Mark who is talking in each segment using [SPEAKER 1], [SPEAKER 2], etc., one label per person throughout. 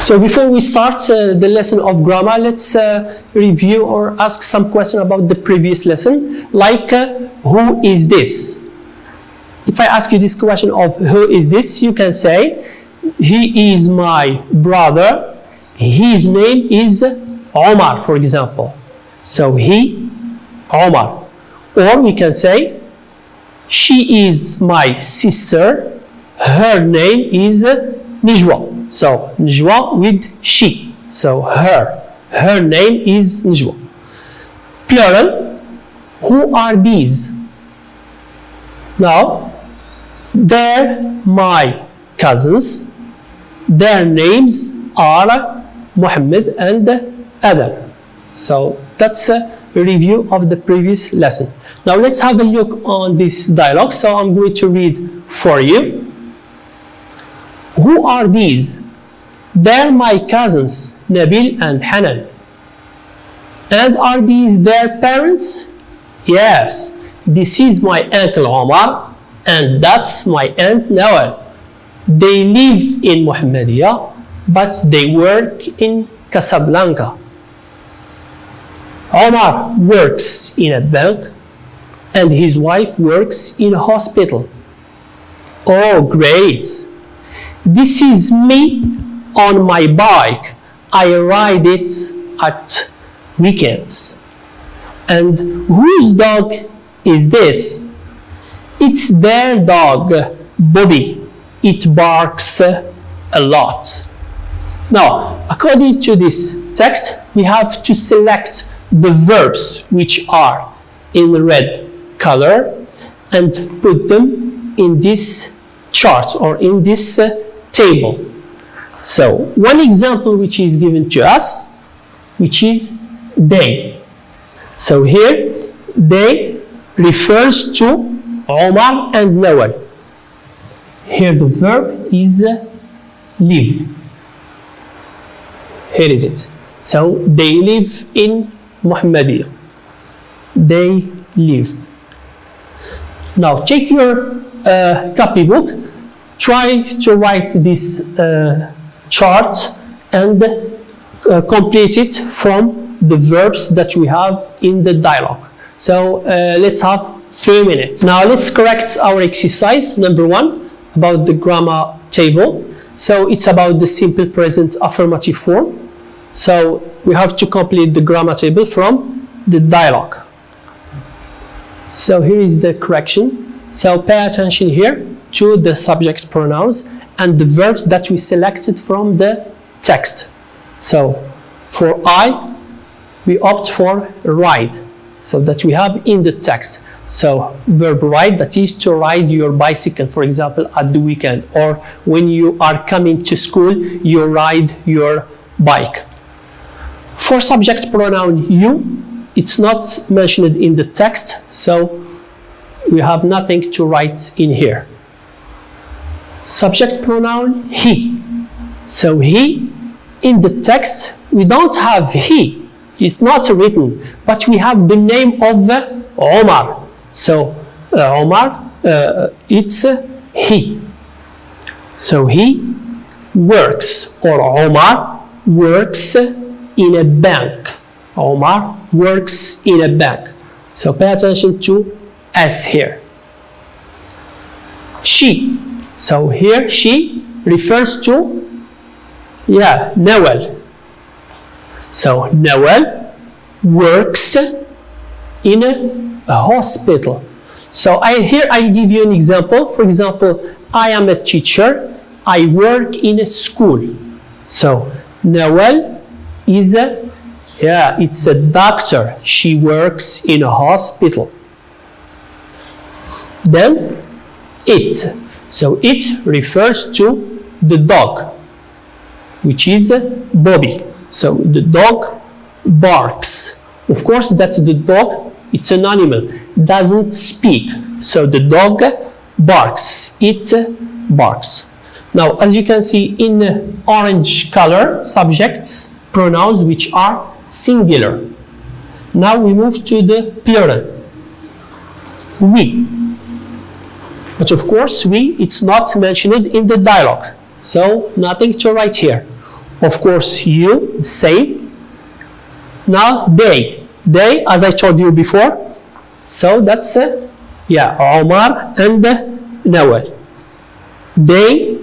[SPEAKER 1] So before we start the lesson of grammar, let's review or ask some question about the previous lesson, like who is this? If I ask you this question of who is this, you can say, he is my brother, his name is Omar, for example. So he, Omar. Or we can say, she is my sister, her name is Najwa. So Najwa with she. So her name is Najwa. Plural, who are these? Now, they're my cousins. Their names are Muhammad and Adam. So that's a review of the previous lesson. Now let's have a look on this dialogue. So I'm going to read for you. Who are these? They're my cousins, Nabil and Hanan. And are these their parents? Yes. This is my uncle Omar, and that's my aunt Nawal. They live in Mohammedia, but they work in Casablanca. Omar works in a bank, and his wife works in a hospital. Oh, great. This is me on my bike. I ride it at weekends. And whose dog is this? It's their dog, Bobby. It barks a lot. Now, according to this text, we have to select the verbs which are in red color and put them in this chart or in this table. So one example which is given to us, which is they. So here they refers to Omar and Nawal. Here the verb is live. Here is it. So they live in Mohammedia. They live. Now take your copybook. Try to write this chart and complete it from the verbs that we have in the dialogue. So let's have 3 minutes. Now let's correct our exercise. Number 1, about the grammar table. So it's about the simple present affirmative form. So we have to complete the grammar table from the dialogue. So here is the correction. So pay attention here to the subject pronouns and the verbs that we selected from the text. So for I, we opt for ride, so that we have in the text. So verb ride, that is to ride your bicycle, for example, at the weekend, or when you are coming to school, you ride your bike. For subject pronoun you, it's not mentioned in the text, so we have nothing to write in here. Subject pronoun he. So he, in the text, we don't have he. It's not written, but we have the name of Omar. So Omar, it's he. So he works, or Omar works in a bank. Omar works in a bank. So pay attention to S here. She. So here she refers to, Nawal. So Nawal works in a hospital. So here I give you an example. For example, I am a teacher. I work in a school. So Nawal is it's a doctor. She works in a hospital. Then it. So it refers to the dog, which is Bobby. So the dog barks. Of course, that's the dog. It's an animal. Doesn't speak. So the dog barks. It barks. Now, as you can see in orange color, subjects, pronouns which are singular. Now we move to the plural. We. But of course, we, it's not mentioned in the dialogue. So nothing to write here. of course, you, same. Now, they, as I told you before. So that's, Omar and Nawal. They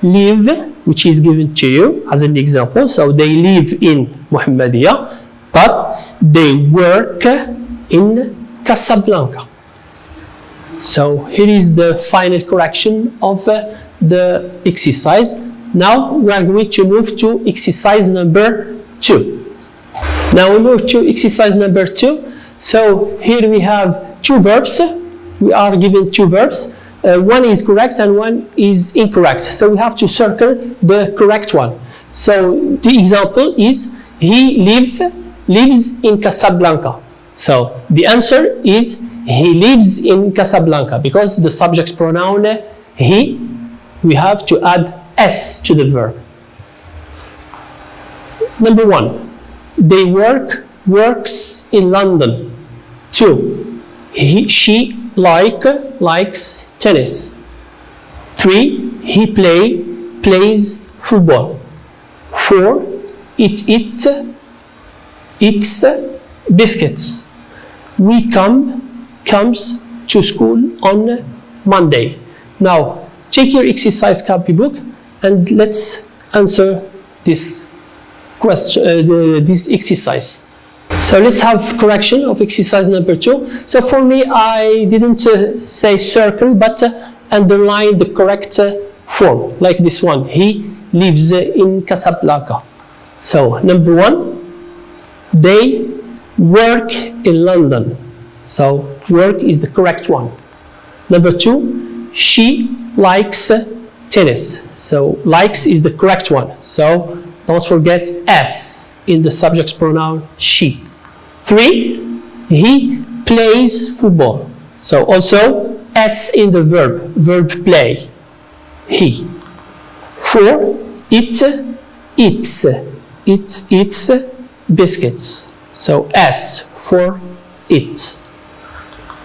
[SPEAKER 1] live, which is given to you as an example. So they live in Muhammadiyah, but they work in Casablanca. So here is the final correction of the exercise. Now we are going to move to exercise number 2. Now we move to exercise number 2. So here we have 2 verbs. We are given 2 verbs. One is correct and one is incorrect. So we have to circle the correct one. So the example is he lives in Casablanca. So the answer is he lives in Casablanca, because the subject pronoun he, we have to add s to the verb. Number 1, they works in London. 2, she likes tennis. 3, he plays football. 4, it eats biscuits. We comes to school on Monday. Now take your exercise copybook and let's answer this question, this exercise. So let's have correction of exercise number 2. So for me, I didn't say circle, but underline the correct form, like this one. He lives in Casablanca. So number 1, they work in London. So work is the correct one. Number 2, she likes tennis. So likes is the correct one. So don't forget s in the subject pronoun she. 3, he plays football. So also s in the verb play, he. 4, it eats biscuits. So s for it.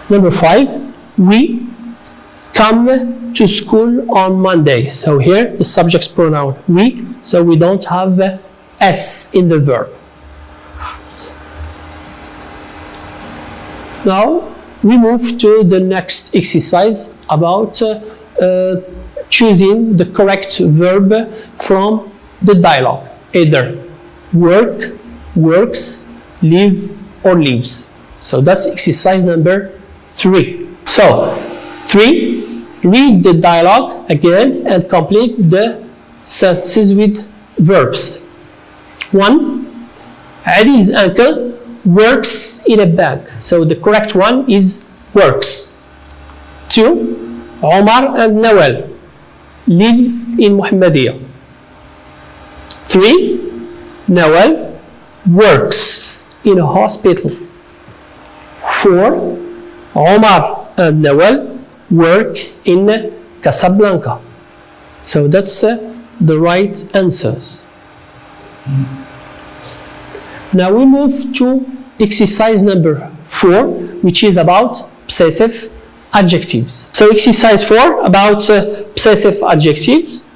[SPEAKER 1] Number 5, we come to school on Monday. So here the subject pronoun we, so we don't have s in the verb. Now we move to the next exercise about choosing the correct verb from the dialogue. Either work, works, live, or lives. So that's exercise number 3. So 3, read the dialogue again and complete the sentences with verbs. 1, Ali's uncle works in a bank. So the correct one is works. 2, Omar and Nawal live in Muhammadiyah. 3, Nawal works in a hospital. 4, Omar and Nawal work in Casablanca. So that's the right answers. Now we move to exercise number 4, which is about possessive adjectives. So exercise 4 about possessive adjectives.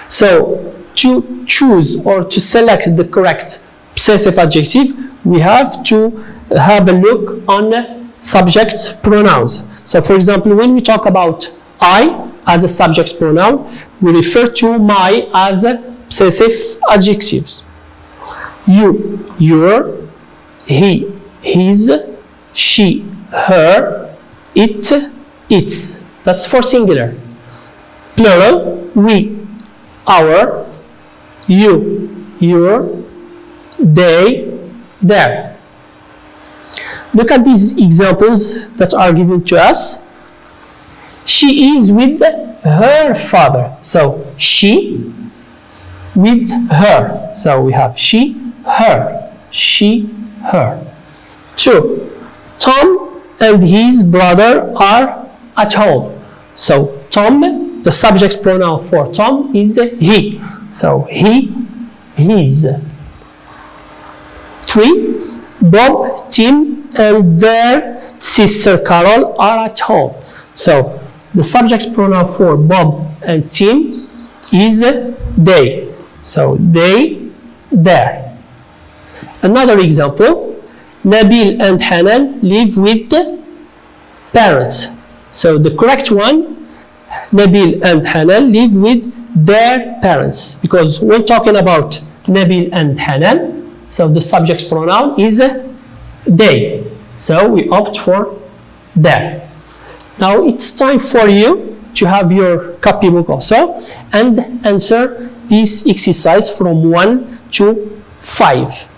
[SPEAKER 1] So to choose or to select the correct possessive adjective, we have to have a look on subject pronouns. So for example, when we talk about I as a subject pronoun, we refer to my as a possessive adjectives. You, your, he, his, she, her, it, its. That's for singular. Plural, we, our, you, your, they, their. Look at these examples that are given to us. She is with her father. So she with her. So we have she, her. She, her. 2, Tom and his brother are at home. So Tom, the subject pronoun for Tom is he. So he, his. 3, Bob, Tim, and their sister Carol are at home. So the subject pronoun for Bob and Tim is they. So they, there. Another example, Nabil and Hanan live with the parents. So the correct one, Nabil and Hanan live with their parents, because when talking about Nabil and Hanan, so the subject pronoun is they. So we opt for their. Now it's time for you to have your copybook also and answer this exercise from 1 to 5.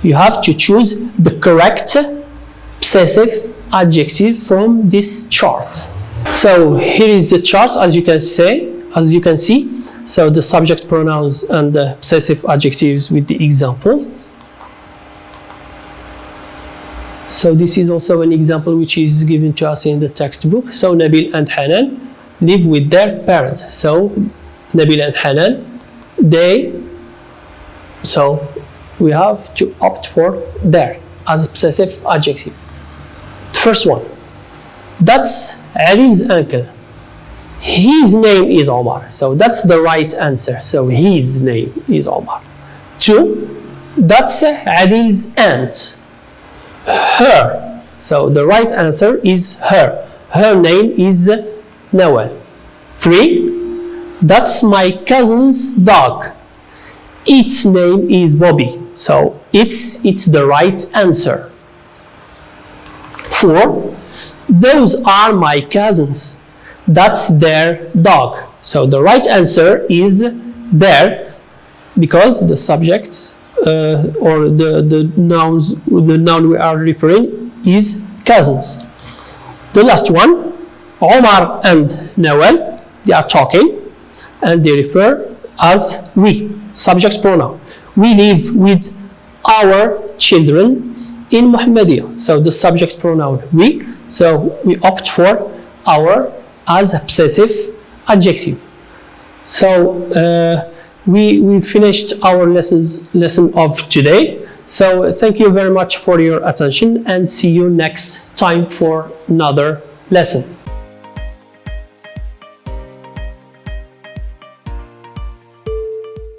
[SPEAKER 1] You have to choose the correct possessive adjective from this chart. So here is the chart, as you can see. So the subject pronouns and the possessive adjectives with the example. So this is also an example which is given to us in the textbook. So Nabil and Hanan live with their parents. So Nabil and Hanan, they. So we have to opt for their as a possessive adjective. The first one, that's Ali's uncle. His name is Omar. So that's the right answer. So his name is Omar. 2, that's Ali's aunt. Her. So the right answer is her. Her name is Nawal. 3, that's my cousin's dog. Its name is Bobby. So it's the right answer. 4, those are my cousins. That's their dog. So the right answer is their, because the subjects or the noun we are referring is cousins. The last one, Omar and Nawal, they are talking and they refer as we, subject pronoun. We live with our children in Muhammadiyah. So the subject pronoun we, so we opt for our as a possessive adjective. So we finished our lesson of today. So thank you very much for your attention and see you next time for another lesson.